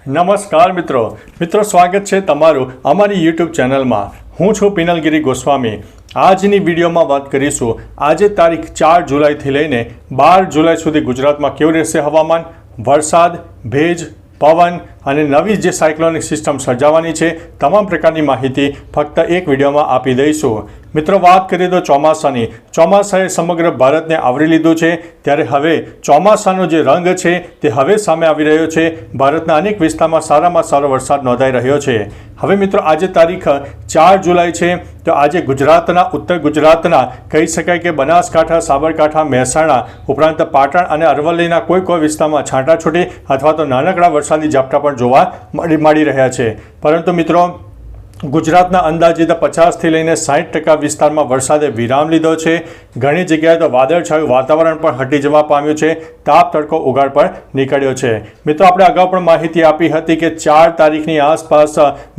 નમસ્કાર મિત્રો સ્વાગત છે તમારું અમારી યુટ્યુબ ચેનલમાં। હું છું પિનલગીરી ગોસ્વામી। આજની વિડીયોમાં વાત કરીશું આજે તારીખ 4 જુલાઈથી લઈને 12 જુલાઈ સુધી ગુજરાતમાં કેવું રહેશે હવામાન, વરસાદ, ભેજ, પવન અને નવી જે સાયક્લોનિક સિસ્ટમ સર્જાવાની છે તમામ પ્રકારની માહિતી ફક્ત એક વિડીયોમાં આપી દઈશું। મિત્રો વાત કરીએ તો ચોમાસાએ સમગ્ર ભારતને આવરી લીધું છે, ત્યારે હવે ચોમાસાનો જે રંગ છે તે હવે સામે આવી રહ્યો છે। ભારતના અનેક વિસ્તારમાં સારામાં સારો વરસાદ નોંધાઈ રહ્યો છે। હવે મિત્રો આજે તારીખ 4 જુલાઈ છે, તો આજે ગુજરાતના ઉત્તર ગુજરાતના કહી શકાય કે બનાસકાંઠા, સાબરકાંઠા, મહેસાણા ઉપરાંત પાટણ અને અરવલ્લીના કોઈ વિસ્તારમાં છાંટાછૂટી અથવા તો નાનકડા વરસાદી ઝાપટા પણ જોવા મળી રહ્યા છે। પરંતુ મિત્રો ગુજરાતના અંદાજિત 50થી લઈને 60% વિસ્તારમાં વરસાદે વિરામ લીધો છે। ઘણી જગ્યાએ તો વાદળછાયું વાતાવરણ પણ હટી જવા પામ્યું છે, તાપ તડકો ઉગાડ પણ નીકળ્યો છે। મિત્રો આપણે અગાઉ પણ માહિતી આપી હતી કે 4 તારીખની આસપાસ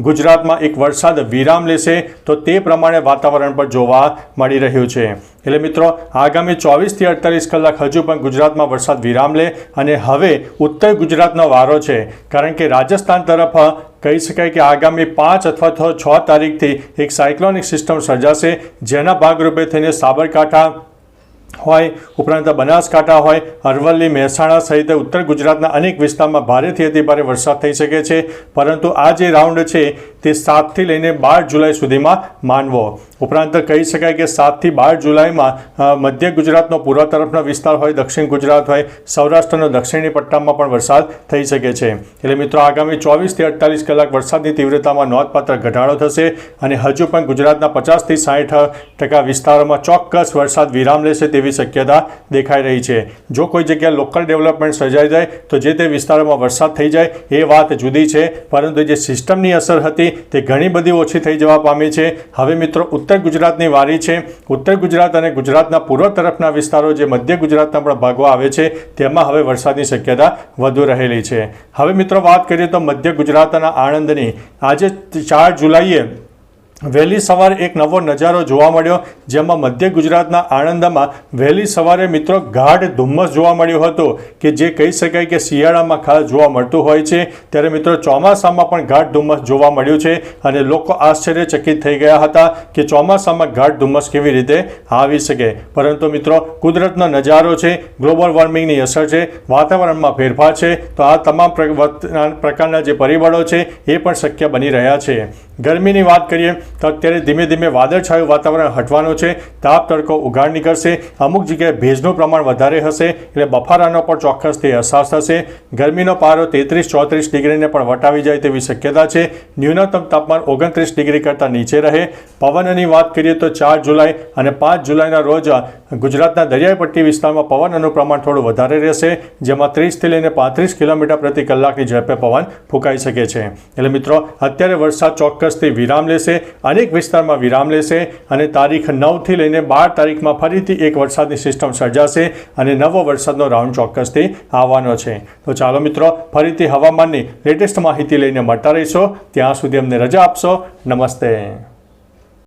ગુજરાતમાં એક વરસાદ વિરામ લેશે, તો તે પ્રમાણે વાતાવરણ પણ જોવા મળી રહ્યું છે। એટલે મિત્રો આગામી 24થી 48 કલાક હજુ પણ ગુજરાતમાં વરસાદ વિરામ લે અને હવે ઉત્તર ગુજરાતનો વારો છે, કારણ કે રાજસ્થાન તરફ કહી શકાય કે આગામી 5 અથવા તો 6 તારીખથી એક સાયક્લોનિક સિસ્ટમ સર્જાશે, જેના ભાગરૂપે થઈને સાબરકાંઠા હોય ઉપરાંત બનાસકાંઠા હોય, અરવલ્લી, મહેસાણા સહિત ઉત્તર ગુજરાતના અનેક વિસ્તારમાં ભારેથી અતિ ભારે વરસાદ થઈ શકે છે। પરંતુ આ જે રાઉન્ડ છે તે 7થી લઈને 12 જુલાઈ સુધીમાં માનવો। ઉપરાંત કહી શકાય કે 7થી 12 જુલાઈમાં મધ્ય ગુજરાતનો પૂર્વ તરફનો વિસ્તાર હોય, દક્ષિણ ગુજરાત હોય, સૌરાષ્ટ્રનો દક્ષિણી પટ્ટામાં પણ વરસાદ થઈ શકે છે। એટલે મિત્રો આગામી 24થી 48 કલાક વરસાદની તીવ્રતામાં નોંધપાત્ર ઘટાડો થશે અને હજુ પણ ગુજરાતના 50થી 60% વિસ્તારોમાં ચોક્કસ વરસાદ વિરામ લેશે તેવી શક્યતા દેખાઈ રહી છે। જો કોઈ જગ્યાએ લોકલ ડેવલપમેન્ટ સર્જાઈ જાય તો જે તે વિસ્તારોમાં વરસાદ થઈ જાય એ વાત જુદી છે, પરંતુ જે સિસ્ટમની અસર હતી તે ઘણી બધી ઓછી થઈ જવા પામી છે। હવે મિત્રો ઉત્તર ગુજરાતની વારી છે। ઉત્તર ગુજરાત અને ગુજરાતના પૂર્વ તરફના વિસ્તારો જે મધ્ય ગુજરાતના પણ ભાગો આવે છે તેમાં હવે વરસાદની શક્યતા વધુ રહેલી છે। હવે મિત્રો વાત કરીએ તો મધ્ય ગુજરાતના આણંદની આજે 4 જુલાઈએ વહેલી સવારે એક નવો નજારો જોવા મળ્યો, જેમાં મધ્ય ગુજરાતના આણંદમાં વહેલી સવારે મિત્રો ગાઢ ધુમ્મસ જોવા મળ્યો હતો, કે જે કહી શકાય કે શિયાળામાં ખાસ જોવા મળતું હોય છે। ત્યારે મિત્રો ચોમાસામાં પણ ગાઢ ધુમ્મસ જોવા મળ્યું છે અને લોકો આશ્ચર્યચકિત થઈ ગયા હતા કે ચોમાસામાં ગાઢ ધુમ્મસ કેવી રીતે આવી શકે। પરંતુ મિત્રો કુદરતનો નજારો છે, ગ્લોબલ વોર્મિંગની અસર છે, વાતાવરણમાં ફેરફાર છે, તો આ તમામ પ્રકારના જે પરિબળો છે એ પણ શક્ય બની રહ્યા છે। ગરમીની વાત કરીએ તો અત્યારે ધીમે ધીમે વાદળછાયું વાતાવરણ હટવાનું છે, તાપ તડકો ઉઘાડ નીકળશે, અમુક જગ્યાએ ભેજનું પ્રમાણ વધારે હશે એટલે બફારાનો પણ ચોક્કસથી અહેસાસ થશે। ગરમીનો પારો 33-34 ડિગ્રીને પણ વટાવી જાય તેવી શક્યતા છે। ન્યૂનતમ તાપમાન 29 ડિગ્રી કરતાં નીચે રહે। પવનની વાત કરીએ તો 4 જુલાઈ અને 5 જુલાઈના રોજ ગુજરાતના દરિયાઈ પટ્ટી વિસ્તારમાં પવનનું પ્રમાણ થોડું વધારે રહેશે, જેમાં 30થી લઈને 35 કિલોમીટર પ્રતિ કલાકની ઝડપે પવન ફૂંકાઈ શકે છે। એટલે મિત્રો અત્યારે વરસાદ ચોક્કસથી વિરામ લેશે, અનેક વિસ્તારમાં વિરામ લેશે અને તારીખ 9થી લઈને 12 તારીખમાં ફરીથી એક વરસાદની સિસ્ટમ સર્જાશે અને નવો વરસાદનો રાઉન્ડ ચોક્કસથી આવવાનો છે। તો ચાલો મિત્રો ફરીથી હવામાનની લેટેસ્ટ માહિતી લઈને મળતા રહીશો, ત્યાં સુધી અમને રજા આપશો। નમસ્તે।